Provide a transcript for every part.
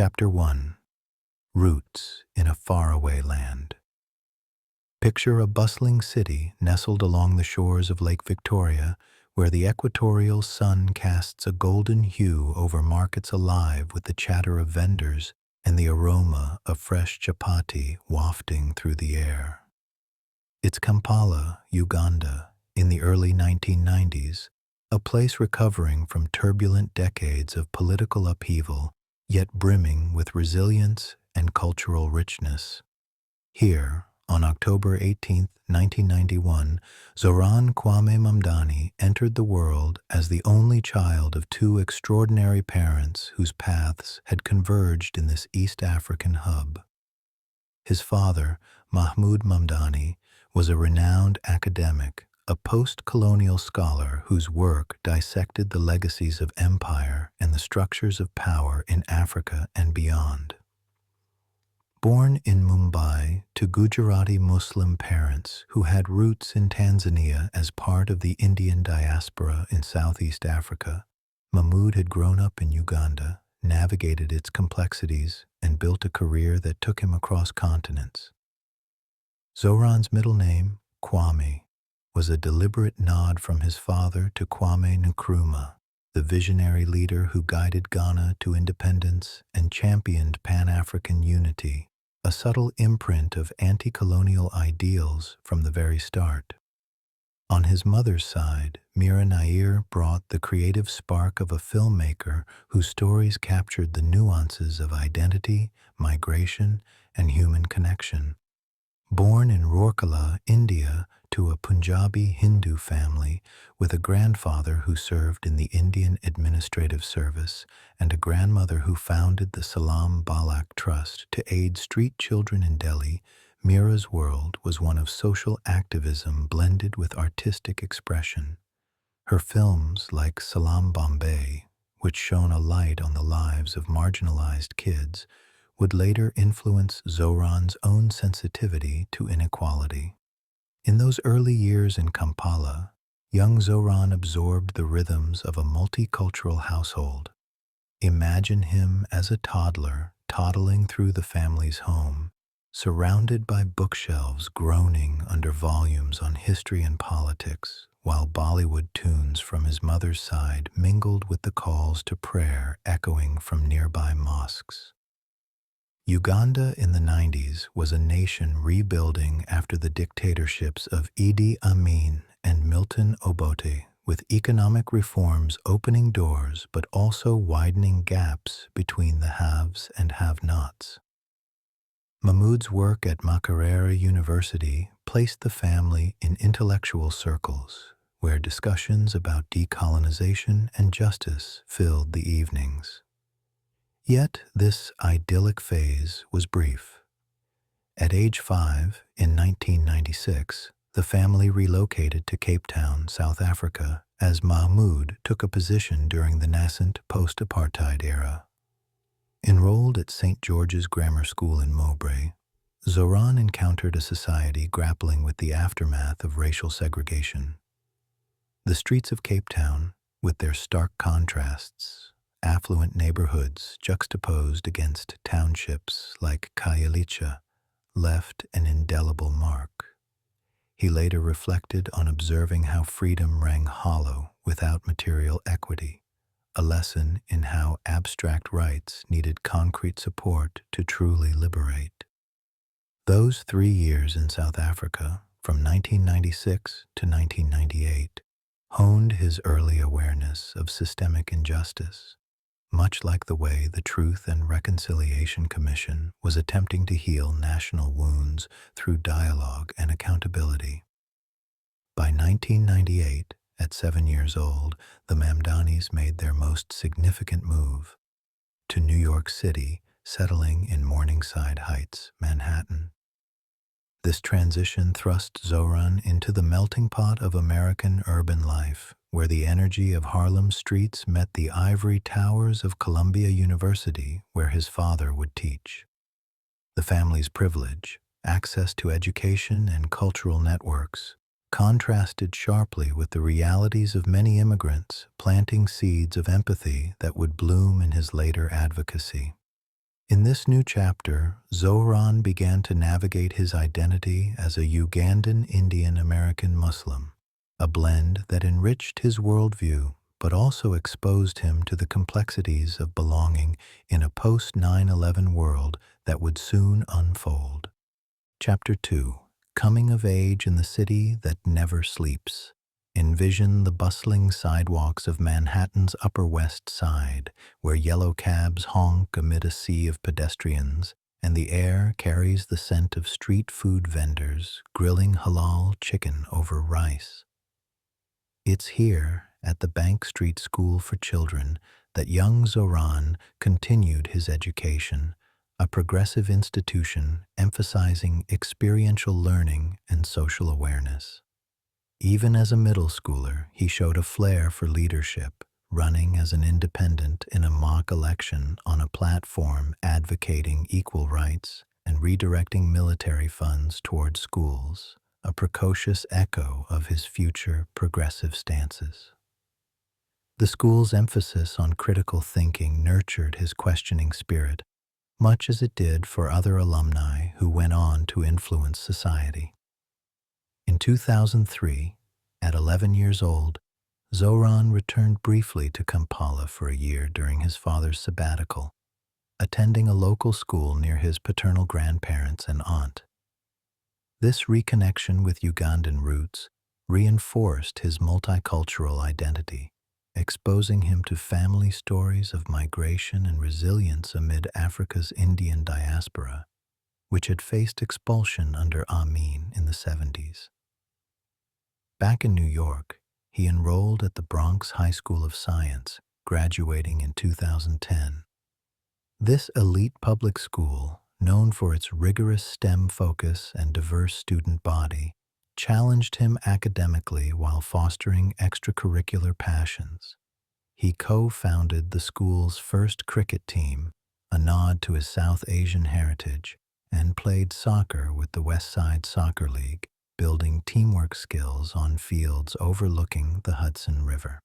Chapter 1. Roots in a Faraway Land. Picture a bustling city nestled along the shores of Lake Victoria, where the equatorial sun casts a golden hue over markets alive with the chatter of vendors and the aroma of fresh chapati wafting through the air. It's Kampala, Uganda, in the early 1990s, a place recovering from turbulent decades of political upheaval, yet brimming with resilience and cultural richness. Here, on October 18, 1991, Zohran Mamdani entered the world as the only child of two extraordinary parents whose paths had converged in this East African hub. His father, Mahmoud Mamdani, was a renowned academic, a post-colonial scholar whose work dissected the legacies of empire and the structures of power in Africa and beyond. Born in Mumbai to Gujarati Muslim parents who had roots in Tanzania as part of the Indian diaspora in Southeast Africa, Mahmoud had grown up in Uganda, navigated its complexities, and built a career that took him across continents. Zohran's middle name, Kwame, was a deliberate nod from his father to Kwame Nkrumah, the visionary leader who guided Ghana to independence and championed Pan-African unity, a subtle imprint of anti-colonial ideals from the very start. On his mother's side, Mira Nair brought the creative spark of a filmmaker whose stories captured the nuances of identity, migration, and human connection. Born in Rourkela, India, to a Punjabi Hindu family with a grandfather who served in the Indian Administrative Service and a grandmother who founded the Salam Balak Trust to aid street children in Delhi, Mira's world was one of social activism blended with artistic expression. Her films, like Salam Bombay, which shone a light on the lives of marginalized kids, would later influence Zohran's own sensitivity to inequality. In those early years in Kampala, young Zohran absorbed the rhythms of a multicultural household. Imagine him as a toddler toddling through the family's home, surrounded by bookshelves groaning under volumes on history and politics, while Bollywood tunes from his mother's side mingled with the calls to prayer echoing from nearby mosques. Uganda in the 90s was a nation rebuilding after the dictatorships of Idi Amin and Milton Obote, with economic reforms opening doors but also widening gaps between the haves and have-nots. Mahmoud's work at Makerere University placed the family in intellectual circles, where discussions about decolonization and justice filled the evenings. Yet this idyllic phase was brief. At age 5, in 1996, the family relocated to Cape Town, South Africa, as Mahmoud took a position during the nascent post-apartheid era. Enrolled at St. George's Grammar School in Mowbray, Zohran encountered a society grappling with the aftermath of racial segregation. The streets of Cape Town, with their stark contrasts, affluent neighborhoods juxtaposed against townships like Khayelitsha, left an indelible mark. He later reflected on observing how freedom rang hollow without material equity, a lesson in how abstract rights needed concrete support to truly liberate. Those 3 years in South Africa, from 1996 to 1998, honed his early awareness of systemic injustice, much like the way the Truth and Reconciliation Commission was attempting to heal national wounds through dialogue and accountability. By 1998, at 7 years old, the Mamdanis made their most significant move to New York City, settling in Morningside Heights, Manhattan. This transition thrust Zohran into the melting pot of American urban life, where the energy of Harlem streets met the ivory towers of Columbia University, where his father would teach. The family's privilege, access to education and cultural networks, contrasted sharply with the realities of many immigrants, planting seeds of empathy that would bloom in his later advocacy. In this new chapter, Zohran began to navigate his identity as a Ugandan Indian-American Muslim, a blend that enriched his worldview but also exposed him to the complexities of belonging in a post-9/11 world that would soon unfold. Chapter 2: Coming of Age in the City That Never Sleeps. Envision the bustling sidewalks of Manhattan's Upper West Side, where yellow cabs honk amid a sea of pedestrians, and the air carries the scent of street food vendors grilling halal chicken over rice. It's here, at the Bank Street School for Children, that young Zohran continued his education, a progressive institution emphasizing experiential learning and social awareness. Even as a middle schooler, he showed a flair for leadership, running as an independent in a mock election on a platform advocating equal rights and redirecting military funds toward schools, a precocious echo of his future progressive stances. The school's emphasis on critical thinking nurtured his questioning spirit, much as it did for other alumni who went on to influence society. In 2003, at 11 years old, Zohran returned briefly to Kampala for a year during his father's sabbatical, attending a local school near his paternal grandparents and aunt. This reconnection with Ugandan roots reinforced his multicultural identity, exposing him to family stories of migration and resilience amid Africa's Indian diaspora, which had faced expulsion under Amin in the 70s. Back in New York, he enrolled at the Bronx High School of Science, graduating in 2010. This elite public school, known for its rigorous STEM focus and diverse student body, challenged him academically while fostering extracurricular passions. He co-founded the school's first cricket team, a nod to his South Asian heritage, and played soccer with the West Side Soccer League, building teamwork skills on fields overlooking the Hudson River.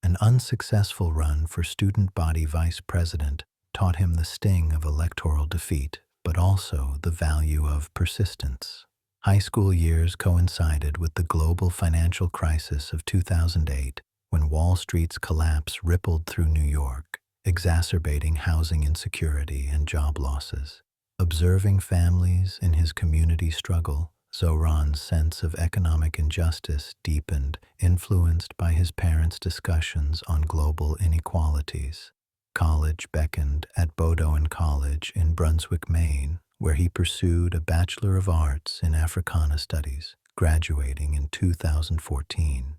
An unsuccessful run for student body vice president taught him the sting of electoral defeat, but also the value of persistence. High school years coincided with the global financial crisis of 2008, when Wall Street's collapse rippled through New York, exacerbating housing insecurity and job losses. Observing families in his community struggle, Zohran's sense of economic injustice deepened, influenced by his parents' discussions on global inequalities. College beckoned at Bowdoin College in Brunswick, Maine, where he pursued a Bachelor of Arts in Africana Studies, graduating in 2014.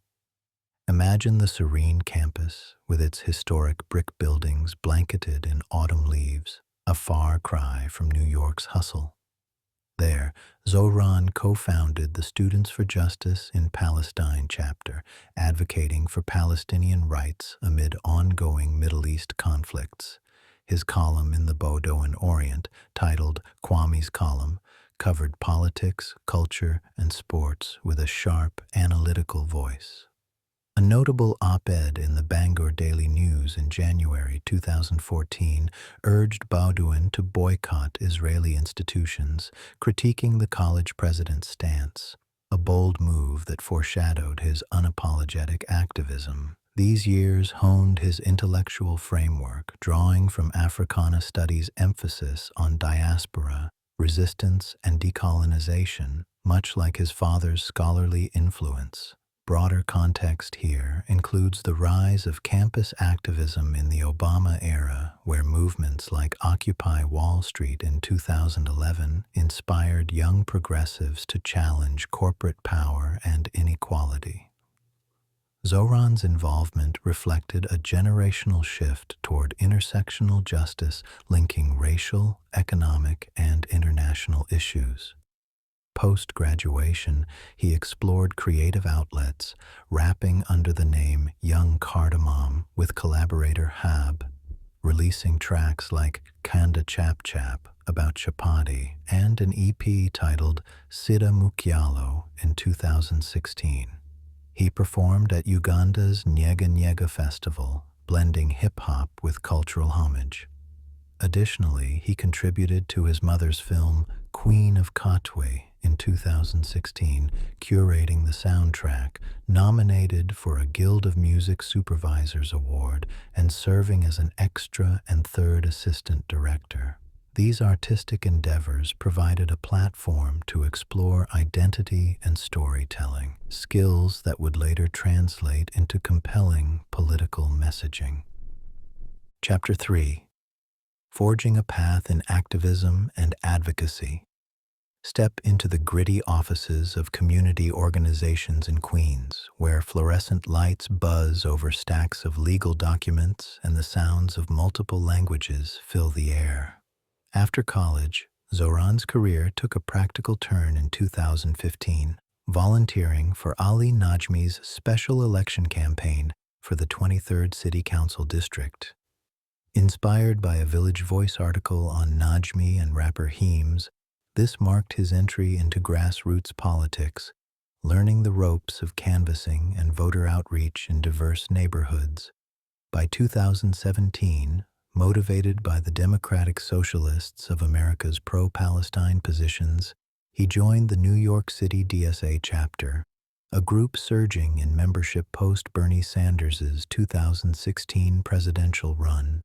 Imagine the serene campus with its historic brick buildings blanketed in autumn leaves, a far cry from New York's hustle. There, Zohran co-founded the Students for Justice in Palestine chapter, advocating for Palestinian rights amid ongoing Middle East conflicts. His column in the Bowdoin Orient, titled Kwame's Column, covered politics, culture, and sports with a sharp, analytical voice. A notable op-ed in the Bangor Daily News in January 2014 urged Bowdoin to boycott Israeli institutions, critiquing the college president's stance, a bold move that foreshadowed his unapologetic activism. These years honed his intellectual framework, drawing from Africana studies' emphasis on diaspora, resistance, and decolonization, much like his father's scholarly influence. Broader context here includes the rise of campus activism in the Obama era, where movements like Occupy Wall Street in 2011 inspired young progressives to challenge corporate power and inequality. Zohran's involvement reflected a generational shift toward intersectional justice linking racial, economic, and international issues. Post-graduation, he explored creative outlets, rapping under the name Young Cardamom with collaborator Hab, releasing tracks like Kanda Chap Chap about chapati and an EP titled Sida Mukyalo in 2016. He performed at Uganda's Nyega Nyega Festival, blending hip-hop with cultural homage. Additionally, he contributed to his mother's film Queen of Katwe in 2016, curating the soundtrack, nominated for a Guild of Music Supervisors Award, and serving as an extra and third assistant director. These artistic endeavors provided a platform to explore identity and storytelling, skills that would later translate into compelling political messaging. Chapter 3: Forging a Path in Activism and Advocacy. Step into the gritty offices of community organizations in Queens, where fluorescent lights buzz over stacks of legal documents and the sounds of multiple languages fill the air. After college, Zohran's career took a practical turn in 2015, volunteering for Ali Najmi's special election campaign for the 23rd City Council District. Inspired by a Village Voice article on Najmi and rapper Heems, this marked his entry into grassroots politics, learning the ropes of canvassing and voter outreach in diverse neighborhoods. By 2017, motivated by the Democratic Socialists of America's pro-Palestine positions, he joined the New York City DSA chapter, a group surging in membership post-Bernie Sanders' 2016 presidential run.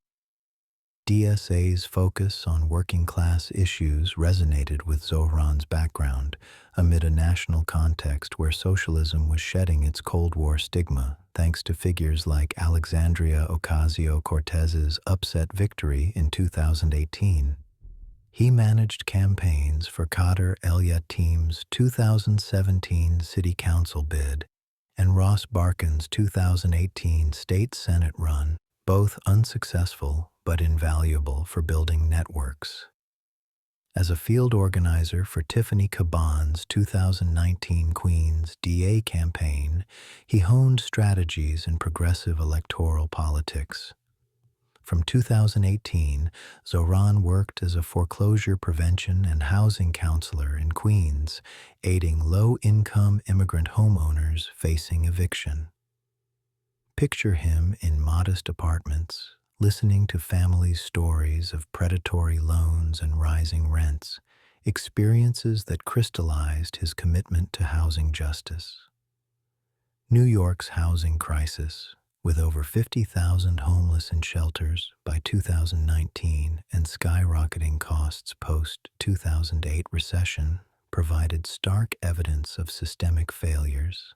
DSA's focus on working-class issues resonated with Zohran's background amid a national context where socialism was shedding its Cold War stigma, thanks to figures like Alexandria Ocasio-Cortez's upset victory in 2018. He managed campaigns for Kader El-Yatim's 2017 City Council bid and Ross Barkan's 2018 State Senate run, both unsuccessful but invaluable for building networks. As a field organizer for Tiffany Caban's 2019 Queens DA campaign, he honed strategies in progressive electoral politics. From 2018, Zohran worked as a foreclosure prevention and housing counselor in Queens, aiding low-income immigrant homeowners facing eviction. Picture him in modest apartments, listening to families' stories of predatory loans and rising rents, experiences that crystallized his commitment to housing justice. New York's housing crisis, with over 50,000 homeless in shelters by 2019 and skyrocketing costs post-2008 recession, provided stark evidence of systemic failures.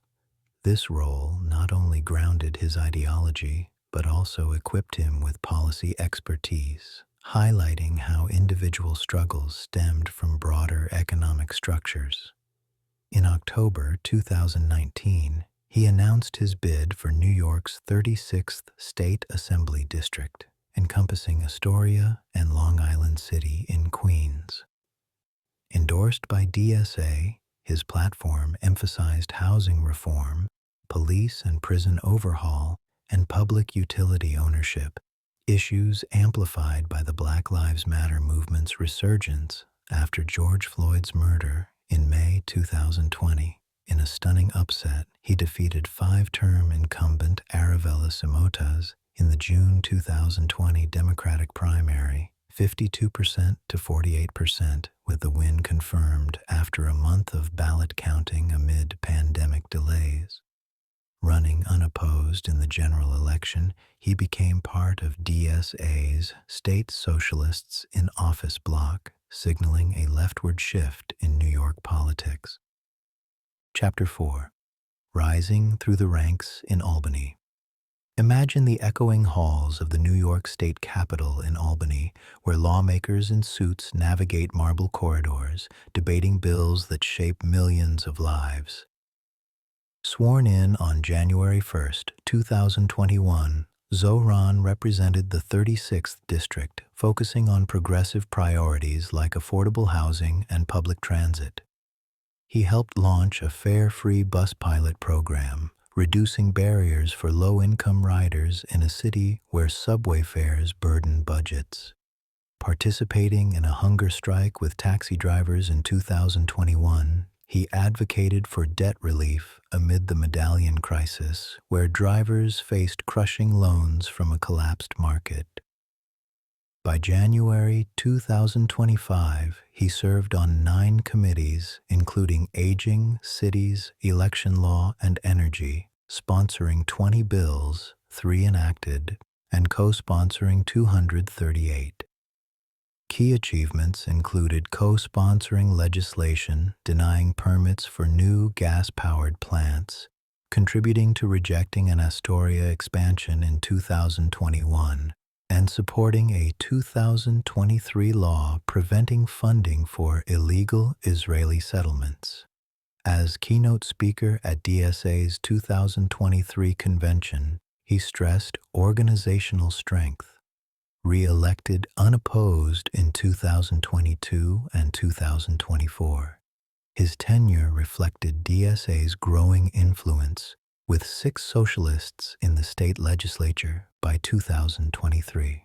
This role not only grounded his ideology, but also equipped him with policy expertise, highlighting how individual struggles stemmed from broader economic structures. In October 2019, he announced his bid for New York's 36th State Assembly District, encompassing Astoria and Long Island City in Queens. Endorsed by DSA, his platform emphasized housing reform, police and prison overhaul, and public utility ownership, issues amplified by the Black Lives Matter movement's resurgence after George Floyd's murder in May 2020. In a stunning upset, he defeated five-term incumbent Aravella Simotas in the June 2020 Democratic primary, 52% to 48%, with the win confirmed after a month of ballot counting amid pandemic delays. Running unopposed in the general election, he became part of DSA's State Socialists in Office bloc, signaling a leftward shift in New York politics. Chapter 4: Rising through the Ranks in Albany. Imagine the echoing halls of the New York State Capitol in Albany, where lawmakers in suits navigate marble corridors, debating bills that shape millions of lives. Sworn in on January 1, 2021, Zohran represented the 36th District, focusing on progressive priorities like affordable housing and public transit. He helped launch a fare-free bus pilot program, reducing barriers for low-income riders in a city where subway fares burden budgets. Participating in a hunger strike with taxi drivers in 2021, he advocated for debt relief amid the medallion crisis, where drivers faced crushing loans from a collapsed market. By January 2025, he served on 9 committees, including Aging, Cities, Election Law, and Energy, sponsoring 20 bills, 3 enacted, and co-sponsoring 238. Key achievements included co-sponsoring legislation denying permits for new gas-powered plants, contributing to rejecting an Astoria expansion in 2021, and supporting a 2023 law preventing funding for illegal Israeli settlements. As keynote speaker at DSA's 2023 convention, he stressed organizational strength. Re-elected unopposed in 2022 and 2024. His tenure reflected DSA's growing influence, with 6 socialists in the state legislature by 2023.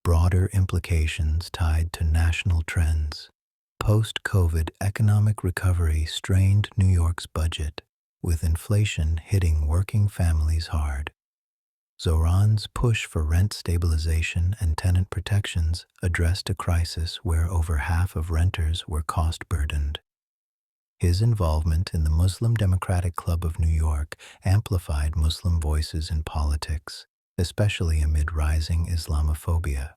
Broader implications tied to national trends. Post-COVID economic recovery strained New York's budget, with inflation hitting working families hard. Zohran's push for rent stabilization and tenant protections addressed a crisis where over half of renters were cost-burdened. His involvement in the Muslim Democratic Club of New York amplified Muslim voices in politics, especially amid rising Islamophobia.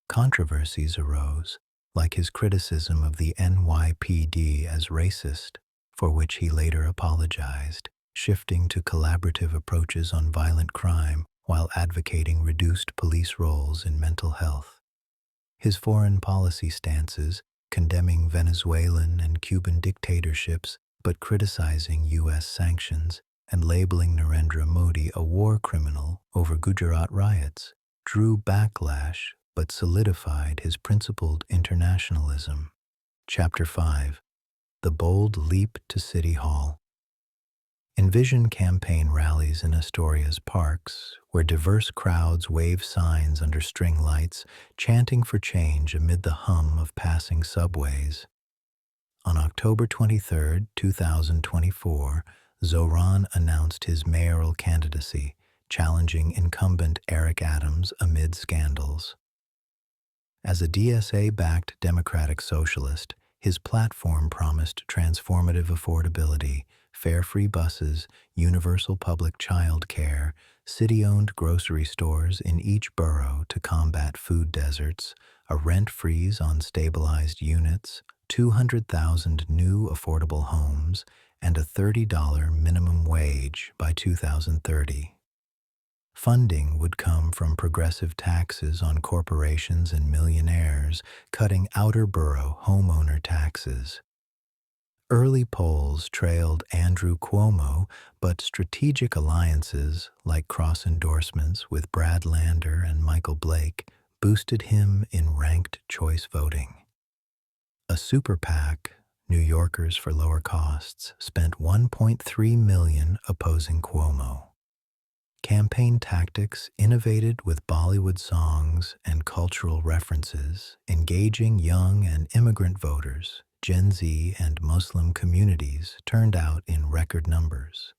Controversies arose, like his criticism of the NYPD as racist, for which he later apologized, shifting to collaborative approaches on violent crime while advocating reduced police roles in mental health. His foreign policy stances, condemning Venezuelan and Cuban dictatorships but criticizing U.S. sanctions and labeling Narendra Modi a war criminal over Gujarat riots, drew backlash but solidified his principled internationalism. Chapter 5. The Bold Leap to City Hall. Envision campaign rallies in Astoria's parks, where diverse crowds wave signs under string lights, chanting for change amid the hum of passing subways. On October 23, 2024, Zohran announced his mayoral candidacy, challenging incumbent Eric Adams amid scandals. As a DSA-backed Democratic Socialist, his platform promised transformative affordability, fare-free buses, universal public child care, city-owned grocery stores in each borough to combat food deserts, a rent freeze on stabilized units, 200,000 new affordable homes, and a $30 minimum wage by 2030. Funding would come from progressive taxes on corporations and millionaires, cutting outer borough homeowner taxes. Early polls trailed Andrew Cuomo, but strategic alliances, like cross-endorsements with Brad Lander and Michael Blake, boosted him in ranked choice voting. A super PAC, New Yorkers for Lower Costs, spent $1.3 million opposing Cuomo. Campaign tactics innovated with Bollywood songs and cultural references, engaging young and immigrant voters. Gen Z and Muslim communities turned out in record numbers.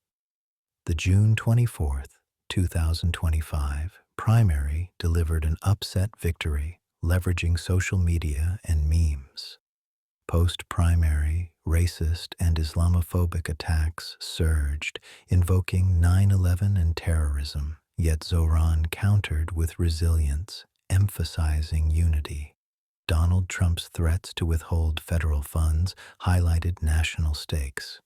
The June 24, 2025 primary delivered an upset victory, leveraging social media and memes. Post-primary, racist and Islamophobic attacks surged, invoking 9/11 and terrorism, yet Zohran countered with resilience, emphasizing unity. Donald Trump's threats to withhold federal funds highlighted national stakes.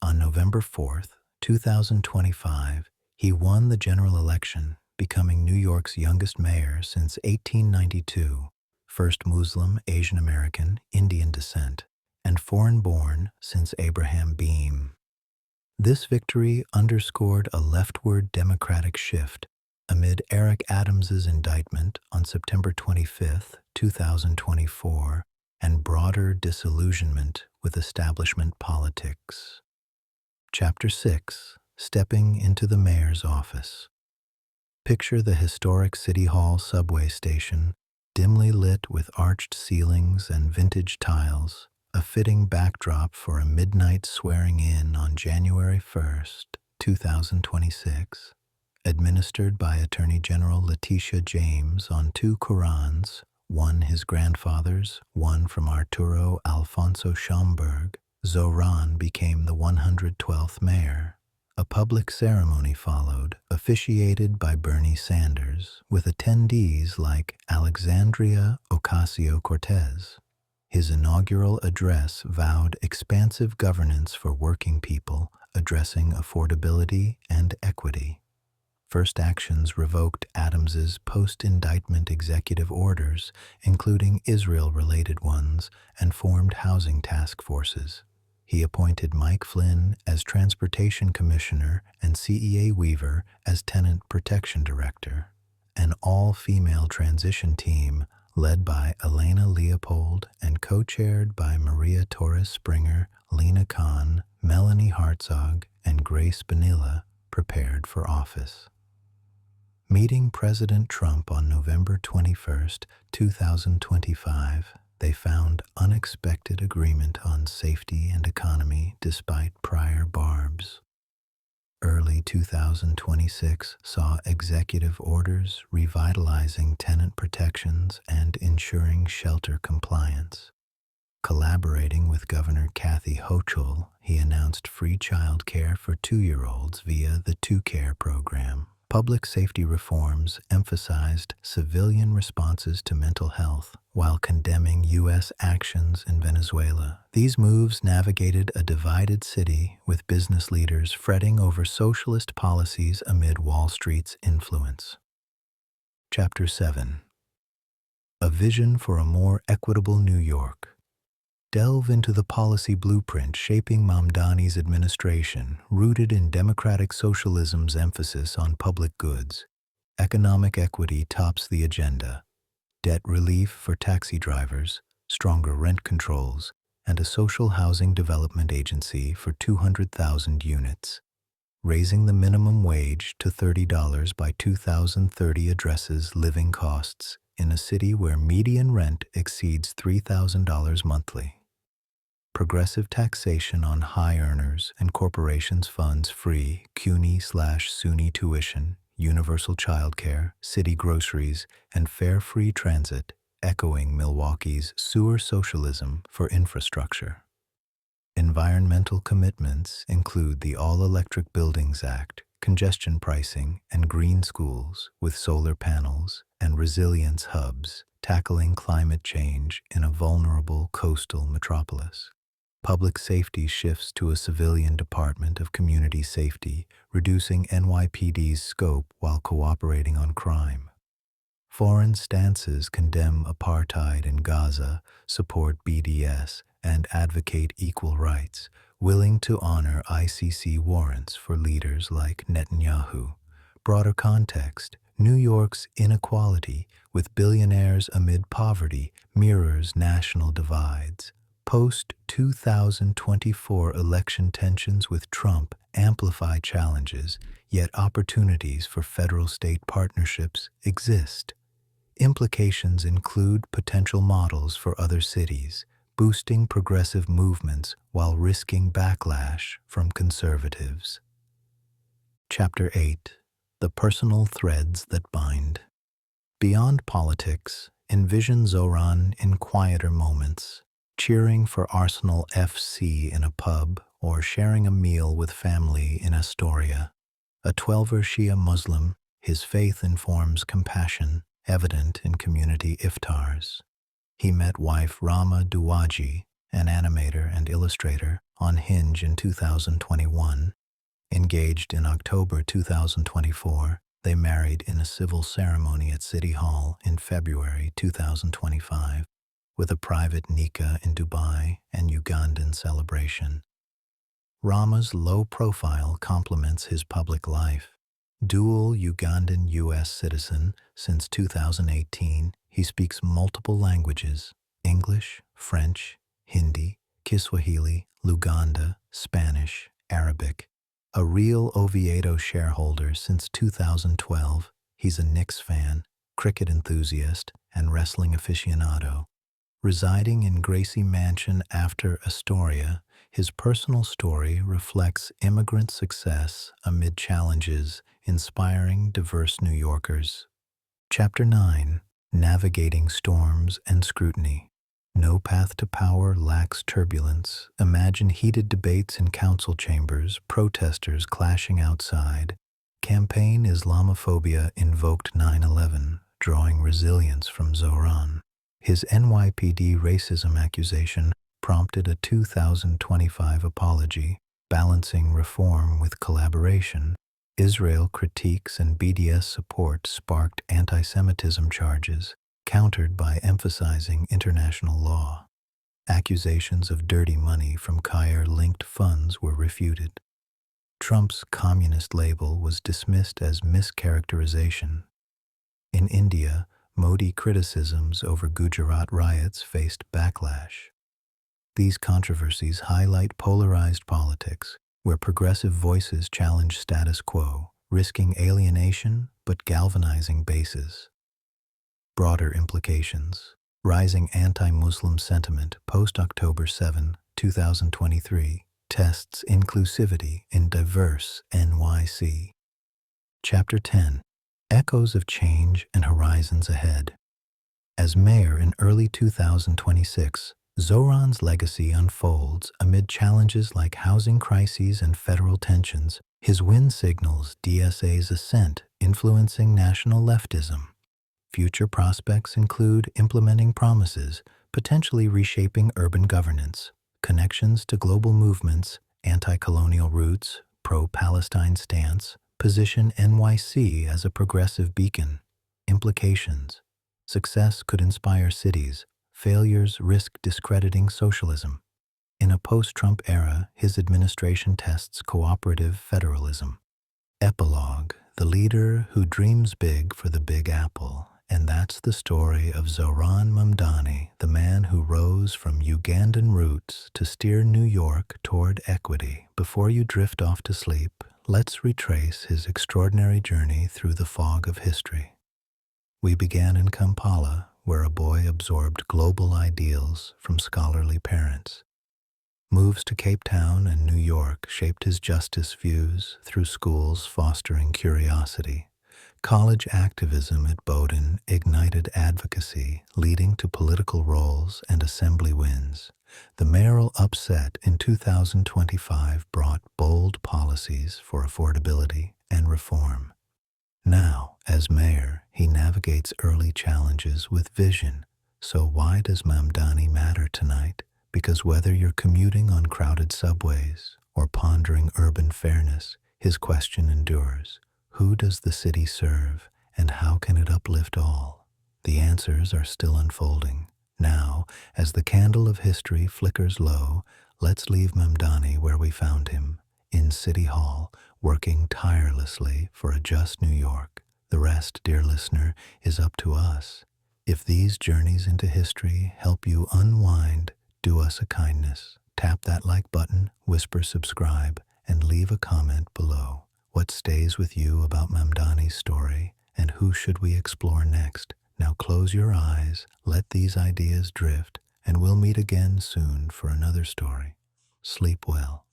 On November 4, 2025, he won the general election, becoming New York's youngest mayor since 1892, first Muslim, Asian American, Indian descent, and foreign-born since Abraham Beame. This victory underscored a leftward democratic shift amid Eric Adams's indictment on September 25, 2024, and broader disillusionment with establishment politics. Chapter 6. Stepping into the Mayor's Office. Picture the historic City Hall subway station, dimly lit with arched ceilings and vintage tiles, a fitting backdrop for a midnight swearing-in on January 1, 2026. administered by Attorney General Letitia James on two Qurans, one his grandfather's, one from Arturo Alfonso Schomburg, Zohran became the 112th mayor. A public ceremony followed, officiated by Bernie Sanders, with attendees like Alexandria Ocasio-Cortez. His inaugural address vowed expansive governance for working people, addressing affordability and equity. First Actions revoked Adams's post-indictment executive orders, including Israel-related ones, and formed housing task forces. He appointed Mike Flynn as Transportation Commissioner and CEA Weaver as Tenant Protection Director. An all-female transition team led by Elena Leopold and co-chaired by Maria Torres Springer, Lena Khan, Melanie Hartzog, and Grace Benilla, prepared for office. Meeting President Trump on November 21, 2025, they found unexpected agreement on safety and economy despite prior barbs. Early 2026 saw executive orders revitalizing tenant protections and ensuring shelter compliance. Collaborating with Governor Kathy Hochul, he announced free child care for 2-year-olds via the 2Care program. Public safety reforms emphasized civilian responses to mental health while condemning U.S. actions in Venezuela. These moves navigated a divided city with business leaders fretting over socialist policies amid Wall Street's influence. Chapter 7. A Vision for a More Equitable New York. Delve into the policy blueprint shaping Mamdani's administration, rooted in democratic socialism's emphasis on public goods. Economic equity tops the agenda. Debt relief for taxi drivers, stronger rent controls, and a social housing development agency for 200,000 units. Raising the minimum wage to $30 by 2030 addresses living costs in a city where median rent exceeds $3,000 monthly. Progressive taxation on high earners and corporations funds free CUNY/SUNY tuition, universal childcare, city groceries, and fare-free transit, echoing Milwaukee's sewer socialism for infrastructure. Environmental commitments include the All-Electric Buildings Act, congestion pricing, and green schools with solar panels and resilience hubs, tackling climate change in a vulnerable coastal metropolis. Public safety shifts to a civilian Department of Community Safety, reducing NYPD's scope while cooperating on crime. Foreign stances condemn apartheid in Gaza, support BDS, and advocate equal rights, willing to honor ICC warrants for leaders like Netanyahu. Broader context: New York's inequality with billionaires amid poverty mirrors national divides. Post-2024 election tensions with Trump amplify challenges, yet opportunities for federal-state partnerships exist. Implications include potential models for other cities, boosting progressive movements while risking backlash from conservatives. Chapter 8. The Personal Threads That Bind. Beyond politics, envision Zohran in quieter moments, cheering for Arsenal FC in a pub or sharing a meal with family in Astoria. A Twelver Shia Muslim, his faith informs compassion, evident in community iftars. He met wife Rama Duwaji, an animator and illustrator, on Hinge in 2021. Engaged in October 2024, they married in a civil ceremony at City Hall in February 2025, with a private nikah in Dubai and Ugandan celebration. Rama's low profile complements his public life. Dual Ugandan-U.S. citizen since 2018, he speaks multiple languages: English, French, Hindi, Kiswahili, Luganda, Spanish, Arabic. A real Oviedo shareholder since 2012, he's a Knicks fan, cricket enthusiast, and wrestling aficionado. Residing in Gracie Mansion after Astoria, His personal story reflects immigrant success amid challenges, inspiring diverse New Yorkers. Chapter 9: Navigating Storms and Scrutiny. No path to power lacks turbulence. Imagine heated debates in council chambers, protesters clashing outside. Campaign Islamophobia invoked 9/11, drawing resilience from Zohran. His NYPD racism accusation prompted a 2025 apology, balancing reform with collaboration. Israel critiques and BDS support sparked anti-Semitism charges, countered by emphasizing international law. Accusations of dirty money from Caire-linked funds were refuted. Trump's communist label was dismissed as mischaracterization. In India, Modi criticisms over Gujarat riots faced backlash. These controversies highlight polarized politics, where progressive voices challenge status quo, risking alienation but galvanizing bases. Broader implications. Rising anti-Muslim sentiment post-October 7, 2023, tests inclusivity in diverse NYC. Chapter 10: Echoes of Change and Horizons Ahead. As mayor in early 2026, Zohran's legacy unfolds amid challenges like housing crises and federal tensions. His win signals DSA's ascent, influencing national leftism. Future prospects include implementing promises, potentially reshaping urban governance, connections to global movements, anti-colonial roots, pro-Palestine stance, position NYC as a progressive beacon. Implications. Success could inspire cities. Failures risk discrediting socialism. In a post-Trump era, his administration tests cooperative federalism. Epilogue: the leader who dreams big for the Big Apple. And that's the story of Zohran Mamdani, the man who rose from Ugandan roots to steer New York toward equity. Before you drift off to sleep, let's retrace his extraordinary journey through the fog of history. We began in Kampala, where a boy absorbed global ideals from scholarly parents. Moves to Cape Town and New York shaped his justice views through schools fostering curiosity. College activism at Bowdoin ignited advocacy, leading to political roles and assembly wins. The mayoral upset in 2025 brought bold policies for affordability and reform. Now, as mayor, he navigates early challenges with vision. So why does Mamdani matter tonight? Because whether you're commuting on crowded subways or pondering urban fairness, his question endures. Who does the city serve, and how can it uplift all? The answers are still unfolding. Now, as the candle of history flickers low, let's leave Mamdani where we found him, in City Hall, working tirelessly for a just New York. The rest, dear listener, is up to us. If these journeys into history help you unwind, do us a kindness. Tap that like button, whisper subscribe, and leave a comment below. What stays with you about Mamdani's story, and who should we explore next? Now close your eyes, let these ideas drift, and we'll meet again soon for another story. Sleep well.